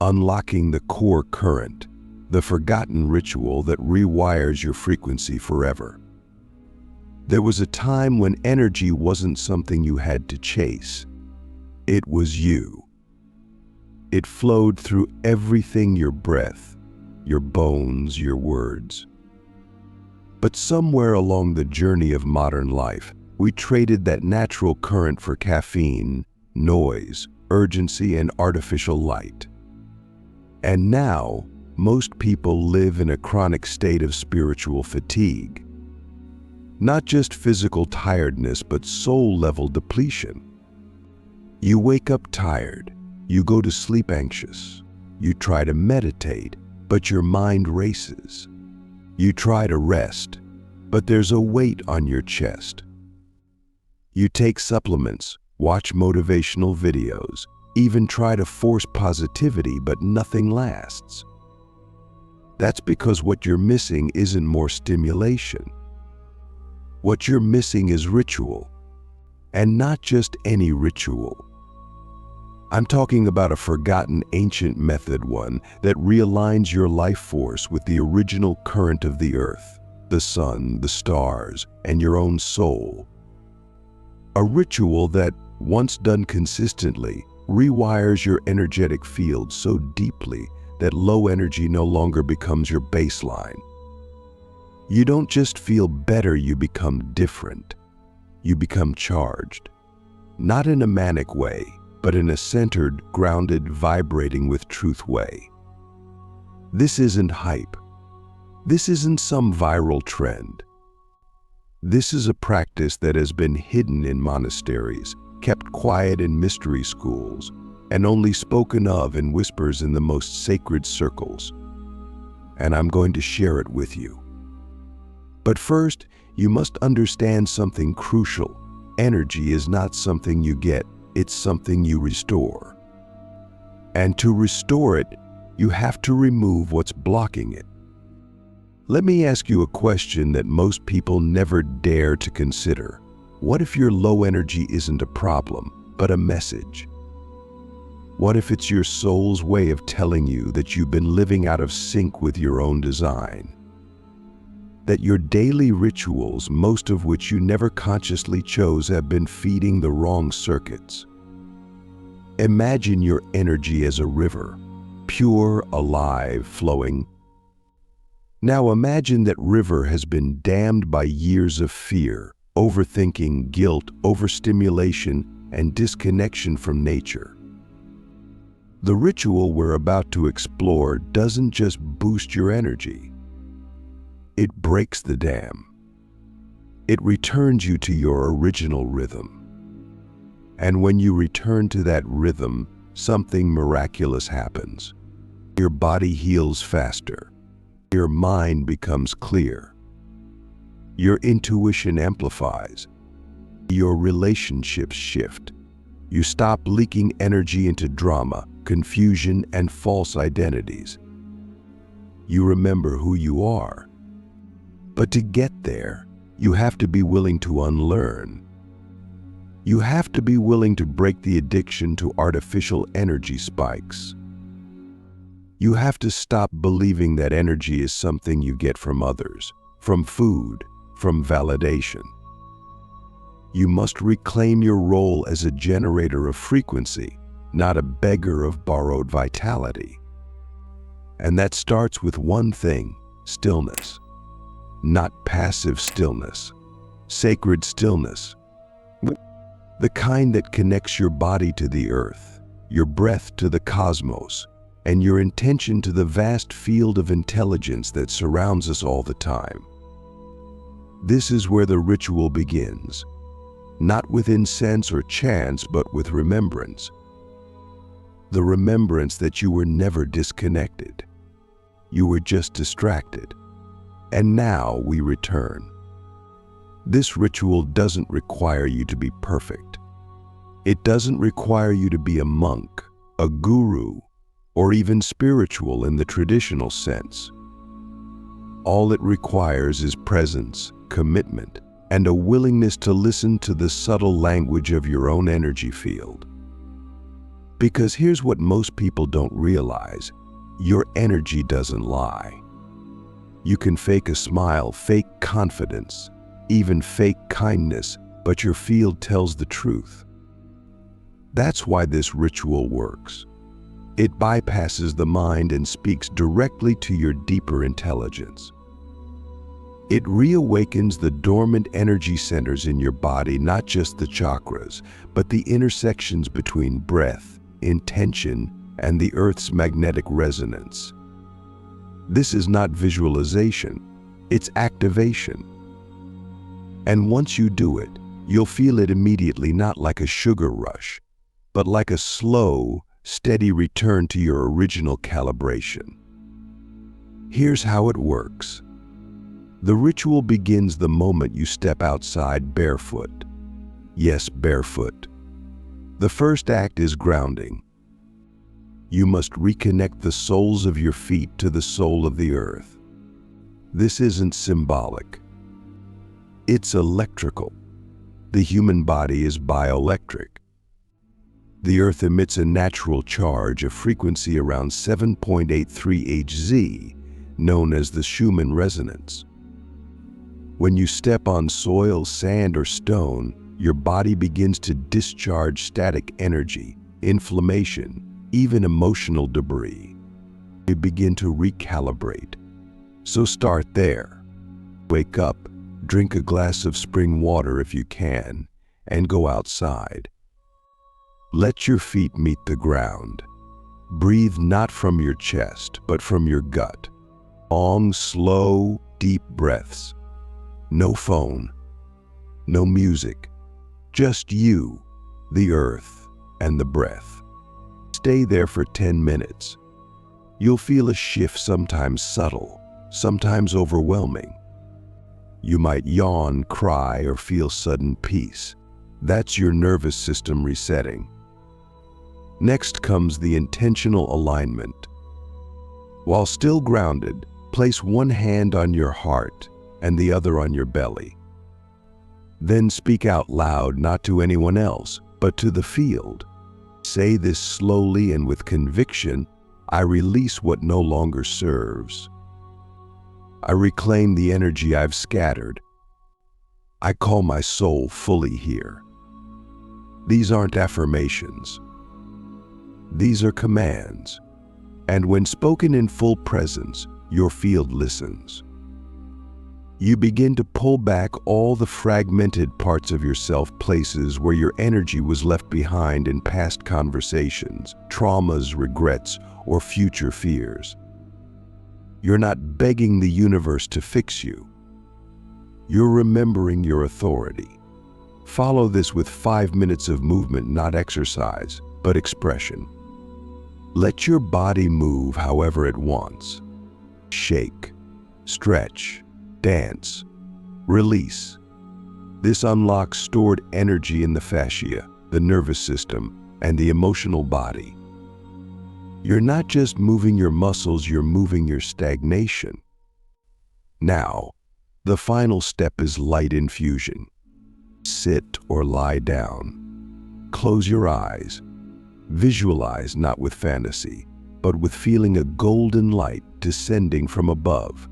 unlocking the core current, the forgotten ritual that rewires your frequency forever. There was a time when energy wasn't something you had to chase. It was you. It flowed through everything: your breath, your bones, your words. But somewhere along the journey of modern life, we traded that natural current for caffeine, noise, urgency, and artificial light. And now, most people live in a chronic state of spiritual fatigue. Not just physical tiredness, but soul-level depletion. You wake up tired, you go to sleep anxious, you try to meditate, but your mind races. You try to rest, but there's a weight on your chest. You take supplements, watch motivational videos, even try to force positivity, but nothing lasts. That's because what you're missing isn't more stimulation. What you're missing is ritual, and not just any ritual. I'm talking about a forgotten ancient method, one that realigns your life force with the original current of the earth, the sun, the stars, and your own soul. A ritual that, once done consistently, rewires your energetic field so deeply that low energy no longer becomes your baseline. You don't just feel better, you become different. You become charged. Not in a manic way, but in a centered, grounded, vibrating with truth way. This isn't hype. This isn't some viral trend. This is a practice that has been hidden in monasteries, kept quiet in mystery schools, and only spoken of in whispers in the most sacred circles. And I'm going to share it with you. But first, you must understand something crucial. Energy is not something you get, it's something you restore. And to restore it, you have to remove what's blocking it. Let me ask you a question that most people never dare to consider. What if your low energy isn't a problem, but a message? What if it's your soul's way of telling you that you've been living out of sync with your own design? That your daily rituals, most of which you never consciously chose, have been feeding the wrong circuits? Imagine your energy as a river, pure, alive, flowing. Now imagine that river has been dammed by years of fear, overthinking, guilt, overstimulation, and disconnection from nature. The ritual we're about to explore doesn't just boost your energy. It breaks the dam. It returns you to your original rhythm. And when you return to that rhythm, something miraculous happens. Your body heals faster. Your mind becomes clear. Your intuition amplifies. Your relationships shift. You stop leaking energy into drama, confusion, and false identities. You remember who you are. But to get there, you have to be willing to unlearn. You have to be willing to break the addiction to artificial energy spikes. You have to stop believing that energy is something you get from others, from food, from validation. You must reclaim your role as a generator of frequency, not a beggar of borrowed vitality. And that starts with one thing: stillness. Not passive stillness, sacred stillness. The kind that connects your body to the earth, your breath to the cosmos, and your intention to the vast field of intelligence that surrounds us all the time. This is where the ritual begins, not with incense or chants, but with remembrance. The remembrance that you were never disconnected. You were just distracted. And now we return. This ritual doesn't require you to be perfect. It doesn't require you to be a monk, a guru, or even spiritual in the traditional sense. All it requires is presence, commitment, and a willingness to listen to the subtle language of your own energy field. Because here's what most people don't realize: your energy doesn't lie. You can fake a smile, fake confidence, even fake kindness, but your field tells the truth. That's why this ritual works. It bypasses the mind and speaks directly to your deeper intelligence. It reawakens the dormant energy centers in your body, not just the chakras, but the intersections between breath, intention, and the Earth's magnetic resonance. This is not visualization, it's activation. And once you do it, you'll feel it immediately, not like a sugar rush, but like a slow, steady return to your original calibration. Here's how it works. The ritual begins the moment you step outside barefoot. Yes, barefoot. The first act is grounding. You must reconnect the soles of your feet to the soul of the earth. This isn't symbolic. It's electrical. The human body is bioelectric. The earth emits a natural charge, a frequency around 7.83 Hz, known as the Schumann resonance. When you step on soil, sand, or stone, your body begins to discharge static energy, inflammation, even emotional debris. You begin to recalibrate. So start there. Wake up, drink a glass of spring water if you can, and go outside. Let your feet meet the ground. Breathe not from your chest, but from your gut. Long, slow, deep breaths. No phone, no music, just you, the earth, and the breath. Stay there for 10 minutes. You'll feel a shift, sometimes subtle, sometimes overwhelming. You might yawn, cry, or feel sudden peace. That's your nervous system resetting. Next comes the intentional alignment. While still grounded, place one hand on your heart and the other on your belly. Then speak out loud, not to anyone else, but to the field. Say this slowly and with conviction: I release what no longer serves. I reclaim the energy I've scattered. I call my soul fully here. These aren't affirmations. These are commands. And when spoken in full presence, your field listens. You begin to pull back all the fragmented parts of yourself, places where your energy was left behind in past conversations, traumas, regrets, or future fears. You're not begging the universe to fix you. You're remembering your authority. Follow this with 5 minutes of movement, not exercise, but expression. Let your body move however it wants. Shake, stretch, dance, release. This unlocks stored energy in the fascia, the nervous system, and the emotional body. You're not just moving your muscles, you're moving your stagnation. Now, the final step is light infusion. Sit or lie down. Close your eyes. Visualize, not with fantasy, but with feeling a golden light descending from above.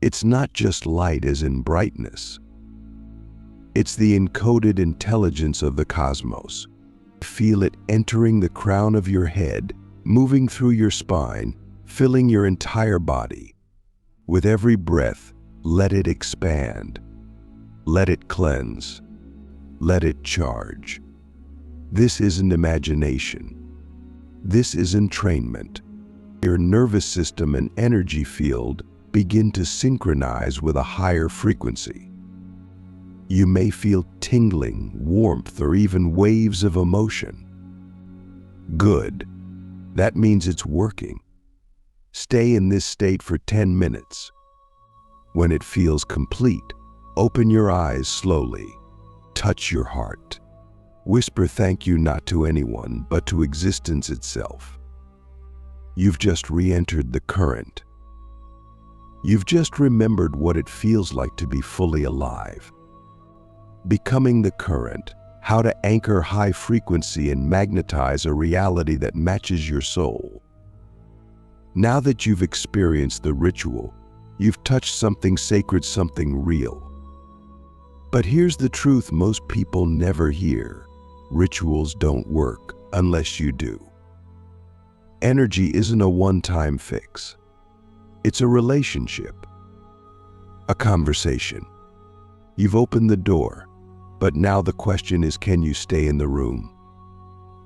It's not just light as in brightness. It's the encoded intelligence of the cosmos. Feel it entering the crown of your head, moving through your spine, filling your entire body. With every breath, let it expand. Let it cleanse. Let it charge. This isn't imagination. This is entrainment. Your nervous system and energy field begin to synchronize with a higher frequency. You may feel tingling, warmth, or even waves of emotion. Good. That means it's working. Stay in this state for 10 minutes. When it feels complete, open your eyes slowly. Touch your heart. Whisper thank you, not to anyone, but to existence itself. You've just re-entered the current. You've just remembered what it feels like to be fully alive. Becoming the current, how to anchor high frequency and magnetize a reality that matches your soul. Now that you've experienced the ritual, you've touched something sacred, something real. But here's the truth most people never hear. Rituals don't work unless you do. Energy isn't a one-time fix. It's a relationship, a conversation. You've opened the door, but now the question is, can you stay in the room?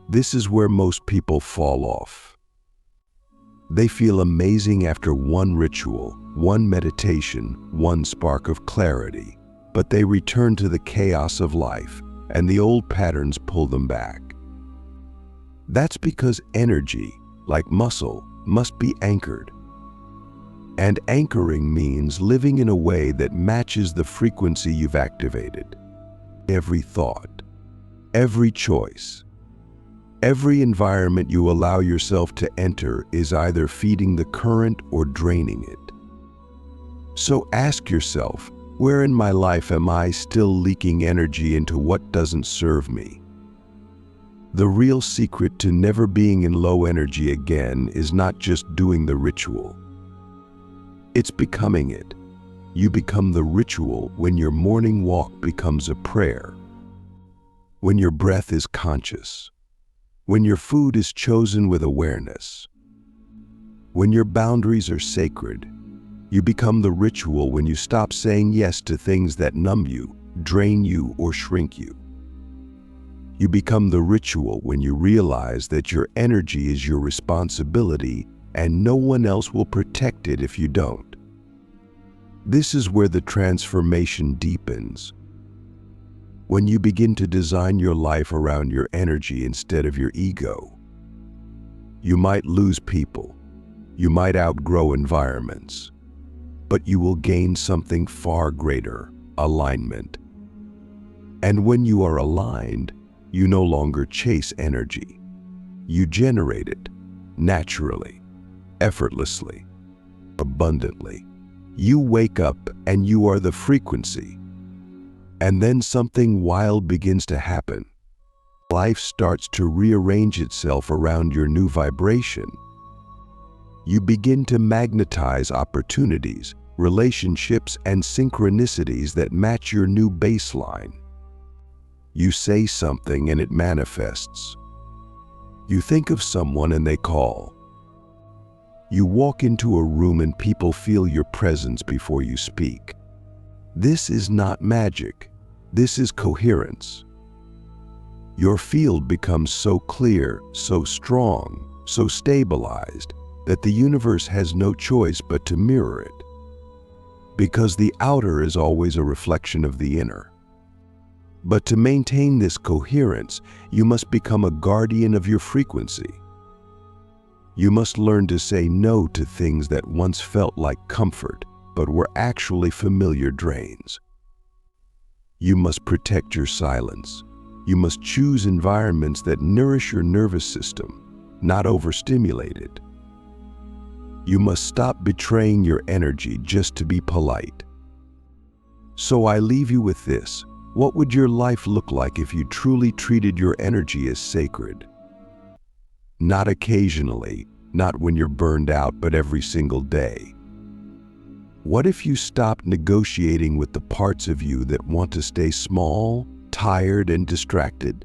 This is where most people fall off. They feel amazing after one ritual, one meditation, one spark of clarity, but they return to the chaos of life, and the old patterns pull them back. That's because energy, like muscle, must be anchored. And anchoring means living in a way that matches the frequency you've activated. Every thought, every choice, every environment you allow yourself to enter is either feeding the current or draining it. So ask yourself, where in my life am I still leaking energy into what doesn't serve me? The real secret to never being in low energy again is not just doing the ritual. It's becoming it. You become the ritual when your morning walk becomes a prayer, when your breath is conscious, when your food is chosen with awareness, when your boundaries are sacred. You become the ritual when you stop saying yes to things that numb you, drain you, or shrink you. You become the ritual when you realize that your energy is your responsibility and no one else will protect it if you don't. This is where the transformation deepens. When you begin to design your life around your energy instead of your ego. You might lose people, you might outgrow environments, but you will gain something far greater, alignment. And when you are aligned, you no longer chase energy. You generate it naturally, effortlessly, abundantly. You wake up and you are the frequency. And then something wild begins to happen. Life starts to rearrange itself around your new vibration. You begin to magnetize opportunities, relationships, and synchronicities that match your new baseline. You say something and it manifests. You think of someone and they call. You walk into a room and people feel your presence before you speak. This is not magic. This is coherence. Your field becomes so clear, so strong, so stabilized, that the universe has no choice but to mirror it. Because the outer is always a reflection of the inner. But to maintain this coherence, you must become a guardian of your frequency. You must learn to say no to things that once felt like comfort, but were actually familiar drains. You must protect your silence. You must choose environments that nourish your nervous system, not overstimulate it. You must stop betraying your energy just to be polite. So I leave you with this. What would your life look like if you truly treated your energy as sacred? Not occasionally, not when you're burned out, but every single day. What if you stopped negotiating with the parts of you that want to stay small, tired, and distracted?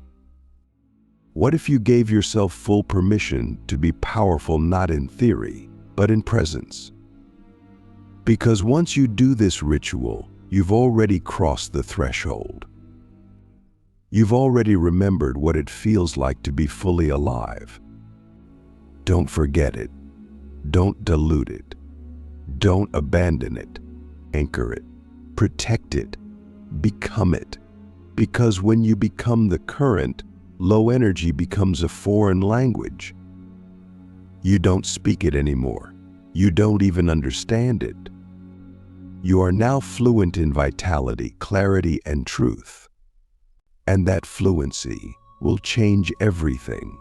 What if you gave yourself full permission to be powerful, not in theory, but in presence? Because once you do this ritual, you've already crossed the threshold. You've already remembered what it feels like to be fully alive. Don't forget it. Don't dilute it. Don't abandon it. Anchor it. Protect it. Become it. Because when you become the current, low energy becomes a foreign language. You don't speak it anymore. You don't even understand it. You are now fluent in vitality, clarity, and truth. And that fluency will change everything.